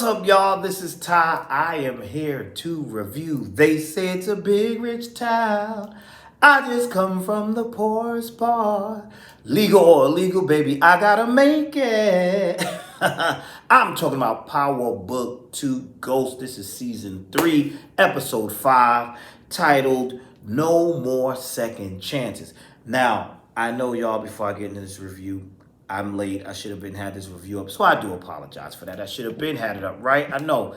What's up, y'all? This is Ty. I am here to review They Say It's a Big Rich Town. I just come from the poorest part. Legal or illegal, baby, I gotta make it. I'm talking about Power Book 2 Ghost. This is Season 3, Episode 5, titled No More Second Chances. Now, I know y'all, before I get into this review, I'm late. I should have been had this review up. So I do apologize for that. I should have been had it up, right? I know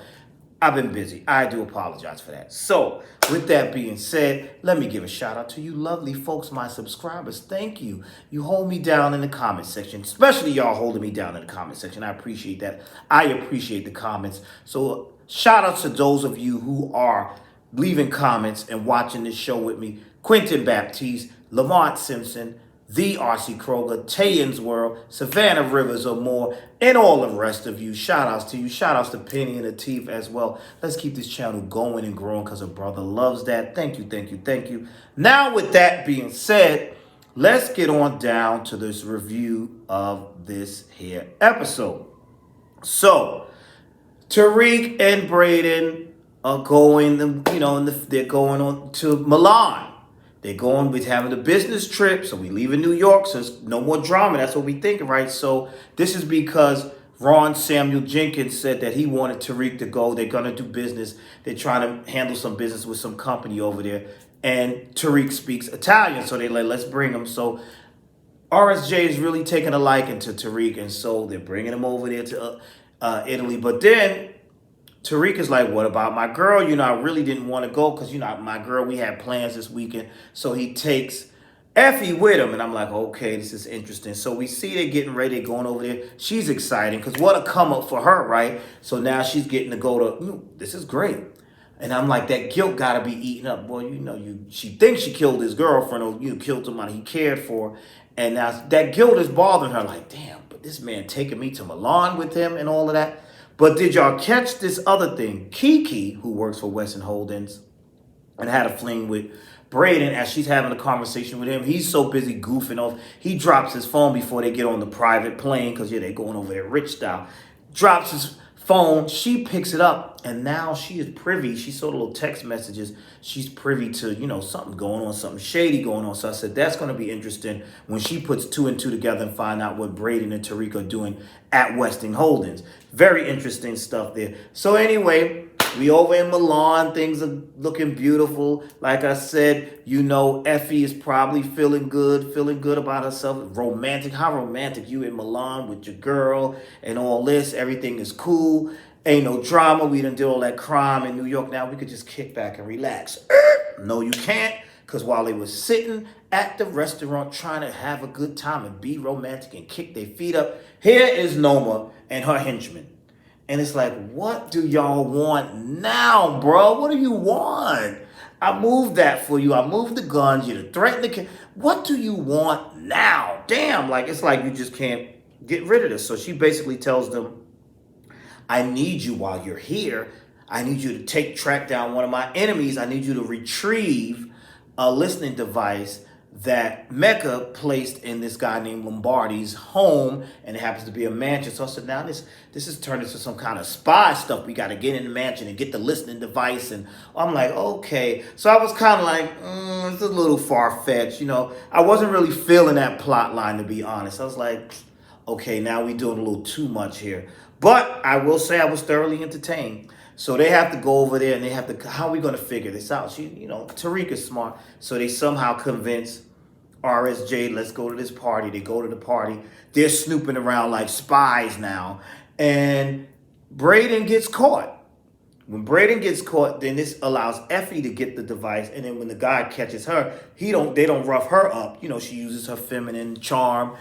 I've been busy. I do apologize for that. So with that being said, let me give a shout out to you lovely folks, my subscribers. Thank you. You hold me down in the comment section, especially y'all holding me down in the comment section. I appreciate that. I appreciate the comments. So shout out to those of you who are leaving comments and watching this show with me. Quentin Baptiste, Lamont Simpson, the R.C. Kroger, TySings World, Savannah Rivers or more, and all the rest of you. Shout outs to you. Shout outs to Penny and Latif as well. Let's keep this channel going and growing because a brother loves that. Thank you, thank you, thank you. Now, with that being said, let's get on down to this review of this here episode. So, Tariq and Braden are going, they're going on to Milan. They're going with having a business trip, so we leave in New York, so there's no more drama. That's what we thinking, right? So this is because Ron Samuel Jenkins said that he wanted Tariq to go. They're going to do business. They're trying to handle some business with some company over there. And Tariq speaks Italian, so they're like, let's bring him. So RSJ is really taking a liking to Tariq, and so they're bringing him over there to Italy. But then Tariq is like, what about my girl? I really didn't want to go because, my girl, we had plans this weekend. So he takes Effie with him. And I'm like, okay, this is interesting. So we see they're getting ready, going over there. She's excited because what a come up for her, right? So now she's getting to go to, this is great. And I'm like, that guilt got to be eaten up. Boy, she thinks she killed his girlfriend or, killed somebody he cared for. And now that guilt is bothering her. Like, damn, but this man taking me to Milan with him and all of that. But did y'all catch this other thing? Kiki, who works for Weston Holdings and had a fling with Braden as she's having a conversation with him, he's so busy goofing off. He drops his phone before they get on the private plane because, they're going over there rich style. Drops his phone. She picks it up, and now she is privy. She saw the little text messages. She's privy to, something going on, something shady going on. So I said, that's going to be interesting when she puts two and two together and find out what Braden and Tariq are doing at Weston Holdings. Very interesting stuff there. So anyway, we over in Milan. Things are looking beautiful. Like I said, Effie is probably feeling good about herself. Romantic. How romantic. You in Milan with your girl and all this. Everything is cool. Ain't no drama. We done did all that crime in New York. Now we could just kick back and relax. No, you can't. Because while they were sitting at the restaurant trying to have a good time and be romantic and kick their feet up, here is Noma and her henchman. And it's like, what do y'all want now, bro? What do you want? I moved that for you. I moved the guns. You threatened the kid. What do you want now? Damn, it's like you just can't get rid of this. So she basically tells them, I need you while you're here. I need you to track down one of my enemies. I need you to retrieve a listening device that Mecca placed in this guy named Lombardi's home, and it happens to be a mansion. So I said, now this is turned into some kind of spy stuff. We got to get in the mansion and get the listening device. And I'm like, okay. So I was kind of like, it's a little far-fetched. I wasn't really feeling that plot line, to be honest. I was like, okay, now we doing a little too much here. But I will say I was thoroughly entertained. So they have to go over there and they have to, how are we going to figure this out? Tariq is smart. So they somehow convince RSJ, let's go to this party. They go to the party. They're snooping around like spies now. And Braden gets caught. When Braden gets caught, then this allows Effie to get the device. And then when the guy catches her, they don't rough her up. She uses her feminine charm,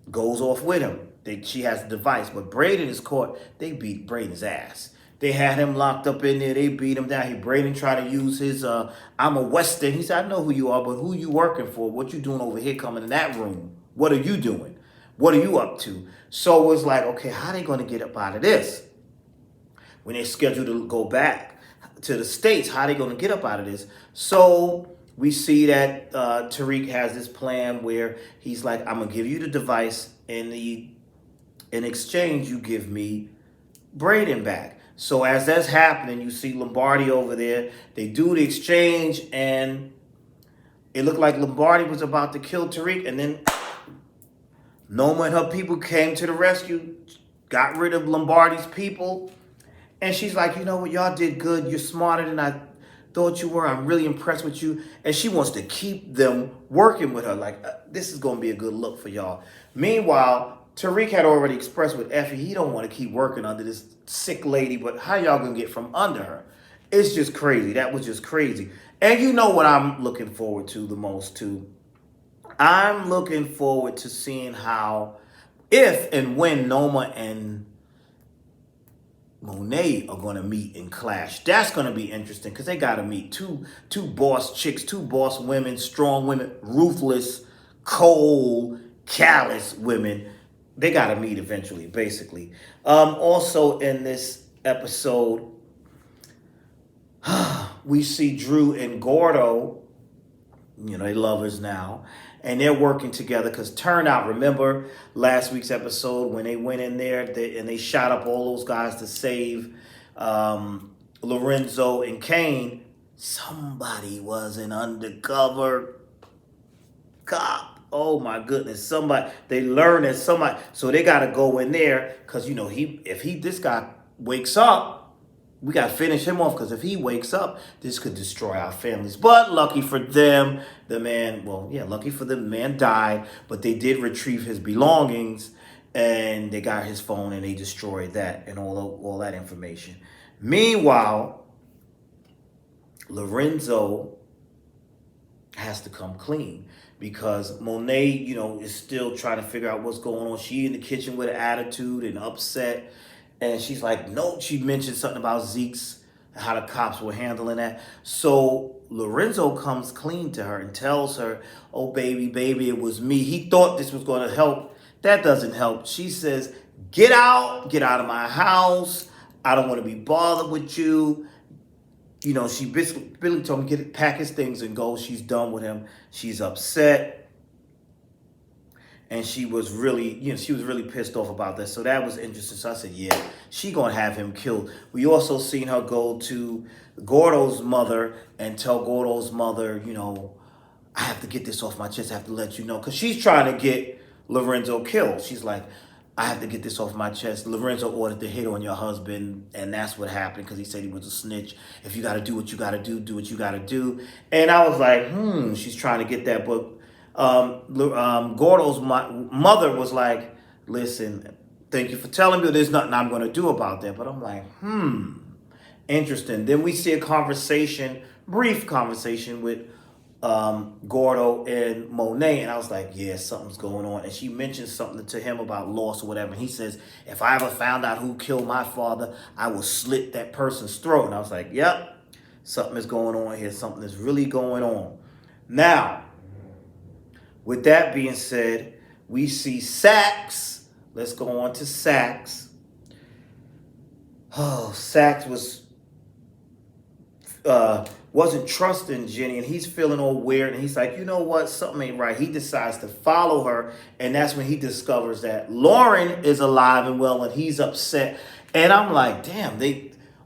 goes off with him. She has the device. But Braden is caught. They beat Braden's ass. They had him locked up in there. They beat him down. Braden tried to use his, I'm a Western. He said, I know who you are, but who you working for? What you doing over here coming in that room? What are you doing? What are you up to? So it was like, okay, how they going to get up out of this? When they're scheduled to go back to the States, how they going to get up out of this? So we see that Tariq has this plan where he's like, I'm going to give you the device, and in exchange, you give me Braden back. So as that's happening, you see Lombardi over there. They do the exchange, and it looked like Lombardi was about to kill Tariq, and then Noma and her people came to the rescue, got rid of Lombardi's people, and she's like, you know what, y'all did good. You're smarter than I thought you were. I'm really impressed with you. And she wants to keep them working with her. Like, this is going to be a good look for y'all. Meanwhile, Tariq had already expressed with Effie, he don't want to keep working under this sick lady, but how y'all going to get from under her? It's just crazy. That was just crazy. And you know what I'm looking forward to the most, too? I'm looking forward to seeing how, if and when Noma and Monet are going to meet and clash. That's going to be interesting because they got to meet two boss chicks, two boss women, strong women, ruthless, cold, callous women. They got to meet eventually, basically. Also in this episode, we see Drew and Gordo. You know, they lovers now. And they're working together because turnout, remember last week's episode when they went in there and they shot up all those guys to save Lorenzo and Kane. Somebody was an undercover cop. Oh my goodness. They learned that somebody, so they got to go in there because, you know, this guy wakes up, we got to finish him off because if he wakes up, this could destroy our families. But lucky for them, lucky for them, the man died, but they did retrieve his belongings and they got his phone and they destroyed that and all that information. Meanwhile, Lorenzo has to come clean because Monet, you know, is still trying to figure out what's going on. She in the kitchen with an attitude and upset. And she's like, no, she mentioned something about Zeke's, how the cops were handling that. So Lorenzo comes clean to her and tells her, oh, baby, it was me. He thought this was going to help. That doesn't help. She says, get out of my house. I don't want to be bothered with you. You know, she basically told him, pack his things and go. She's done with him. She's upset. And she was really pissed off about this. So that was interesting. So I said, yeah, she gonna have him killed. We also seen her go to Gordo's mother and tell Gordo's mother, you know, I have to get this off my chest. I have to let you know. Because she's trying to get Lorenzo killed. She's like, I have to get this off my chest. Lorenzo ordered the hit on your husband. And that's what happened because he said he was a snitch. If you got to do what you got to do what you got to do. And I was like, she's trying to get that book. Gordo's mother was like, listen, thank you for telling me there's nothing I'm going to do about that. But I'm like, interesting. Then we see a brief conversation with Gordo and Monet. And I was like, yeah, something's going on. And she mentioned something to him about loss or whatever. And he says, if I ever found out who killed my father, I will slit that person's throat. And I was like, yep, something is going on here. Something is really going on. Now, with that being said, we see Sax. Let's go on to Sax. Oh, Sax wasn't trusting Jenny, and he's feeling all weird, and he's like, you know what, something ain't right. He decides to follow her, and that's when he discovers that Lauren is alive and well, and he's upset. And I'm like, damn,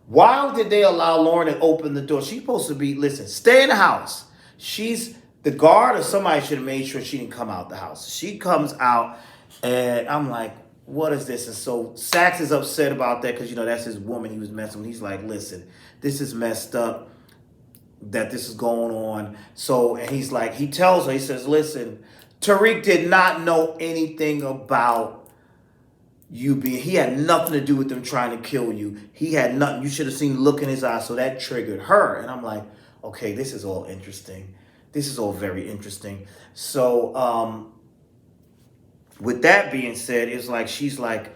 why did they allow Lauren to open the door? She's supposed to be, stay in the house. The guard or somebody should have made sure she didn't come out the house. She comes out, and I'm like, what is this? And so Sax is upset about that because, you know, that's his woman he was messing with. He's like, listen, this is messed up that this is going on. So, and he's like, he tells her, he says, listen, Tariq did not know anything about he had nothing to do with them trying to kill you. He had nothing. You should have seen the look in his eyes. So that triggered her. And I'm like, okay, this is all interesting. This is all very interesting. So, with that being said, it's like she's like,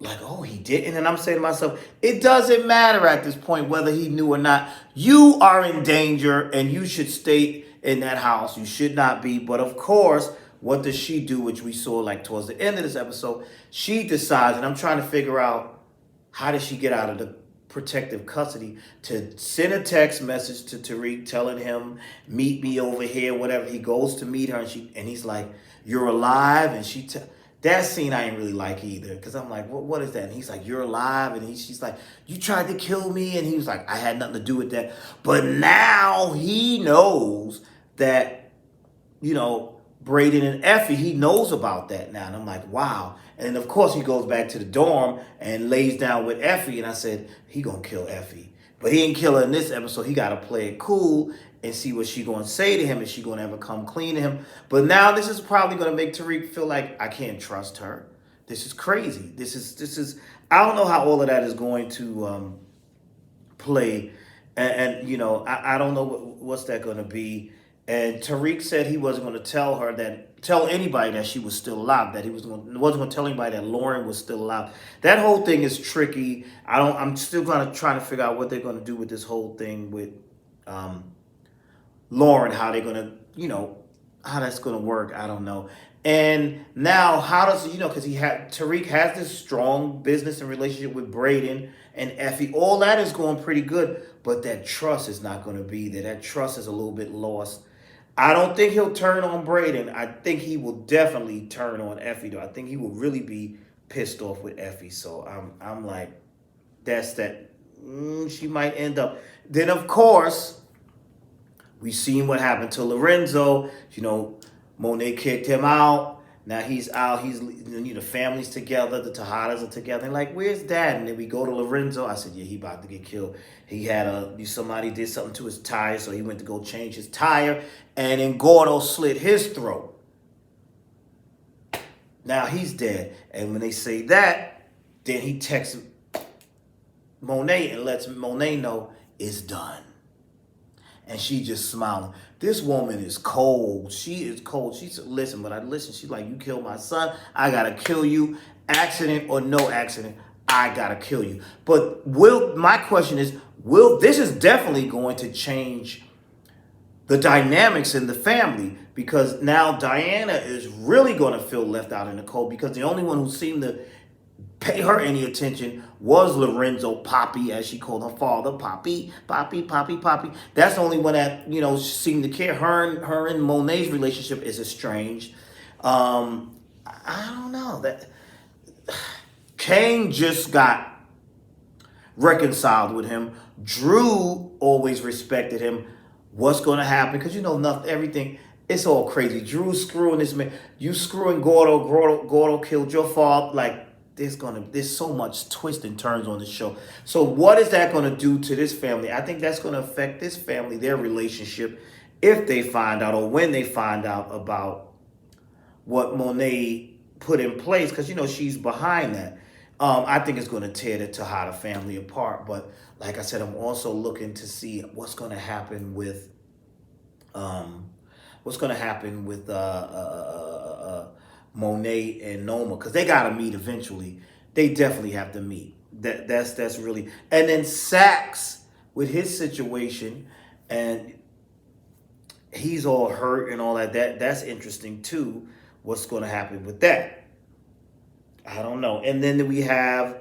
oh, he didn't. And I'm saying to myself, it doesn't matter at this point whether he knew or not. You are in danger and you should stay in that house. You should not be. But of course, what does she do, which we saw like towards the end of this episode? She decides, and I'm trying to figure out, how does she get out of the protective custody, to send a text message to Tariq telling him, meet me over here, whatever. He goes to meet her, and he's like, you're alive. And That scene I ain't really like either, because I'm like, what is that? And he's like, you're alive, and she's like, you tried to kill me, and he was like, I had nothing to do with that. But now he knows that, Braden and Effie, he knows about that now. And I'm like, wow. And then, of course, he goes back to the dorm and lays down with Effie. And I said, he going to kill Effie. But he didn't kill her in this episode. He got to play it cool and see what she going to say to him. Is she going to ever come clean to him? But now this is probably going to make Tariq feel like, I can't trust her. This is crazy. This is, I don't know how all of that is going to play. I don't know what's that going to be. And Tariq said he wasn't going to tell anybody that she was still alive. That he wasn't going to tell anybody that Lauren was still alive. That whole thing is tricky. I'm still going to try to figure out what they're going to do with this whole thing with Lauren. How they're going to, how that's going to work. I don't know. And now, how does because Tariq has this strong business and relationship with Braden and Effie. All that is going pretty good, but that trust is not going to be there. That trust is a little bit lost. I don't think he'll turn on Braden. I think he will definitely turn on Effie, though. I think he will really be pissed off with Effie. So I'm like, that's that. She might end up. Then, of course, we've seen what happened to Lorenzo. Monet kicked him out. Now he's out. The family's together. The Tejadas are together. And like, where's Dad? And then we go to Lorenzo. I said, yeah, he about to get killed. He had somebody did something to his tire, so he went to go change his tire. And then Gordo slit his throat. Now he's dead. And when they say that, then he texts Monet and lets Monet know it's done. And she just smiling. This woman is cold. She is cold. She said, listen, she's like, you killed my son. I got to kill you. Accident or no accident, I got to kill you. But my question is, this is definitely going to change the dynamics in the family, because now Diana is really going to feel left out in the cold, because the only one who seemed to pay her any attention was Lorenzo, Poppy, as she called her father, Poppy. That's the only one that, seemed to care. Her and Monet's relationship is estranged. I don't know. That Kane just got reconciled with him. Drew always respected him. What's going to happen? Because everything, it's all crazy. Drew's screwing this man. You screwing Gordo. Gordo killed your father. Like, there's so much twists and turns on the show. So what is that going to do to this family? I think that's going to affect this family, their relationship, if they find out, or when they find out about what Monet put in place, because she's behind that. I think it's going to tear the Tejada family apart. But like I said, I'm also looking to see what's going to happen with Monet and Noma, because they got to meet eventually. They definitely have to meet. That's really. And then Sax with his situation, and he's all hurt and all that. That's interesting too. What's going to happen with that? I don't know. And then we have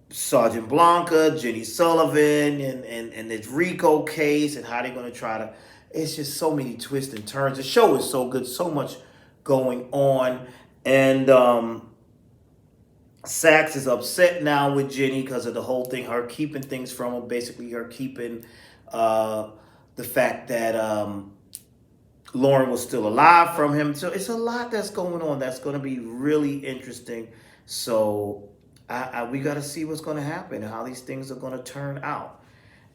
Sergeant Blanca, Jenny Sullivan, and this Rico case, and how they're going to try to. It's just so many twists and turns. The show is so good, so much going on. And Sax is upset now with Jenny because of the whole thing, her keeping things from her, basically her keeping the fact that Lauren was still alive from him. So it's a lot that's going on that's going to be really interesting. So we got to see what's going to happen and how these things are going to turn out.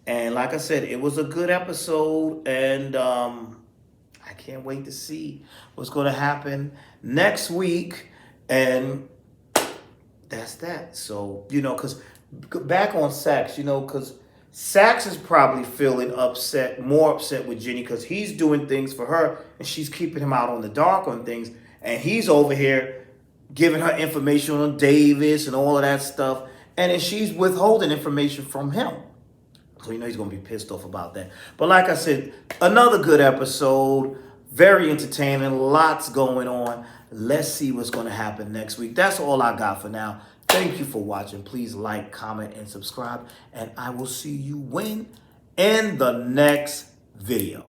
And like I said, it was a good episode, and I can't wait to see what's going to happen next week. And that's that. So, because back on Sax, because Sax is probably feeling more upset with Jenny, because he's doing things for her and she's keeping him out on the dark on things. And he's over here giving her information on Davis and all of that stuff. And then she's withholding information from him. So he's going to be pissed off about that. But like I said, another good episode. Very entertaining. Lots going on. Let's see what's going to happen next week. That's all I got for now. Thank you for watching. Please like, comment, and subscribe. And I will see you in the next video.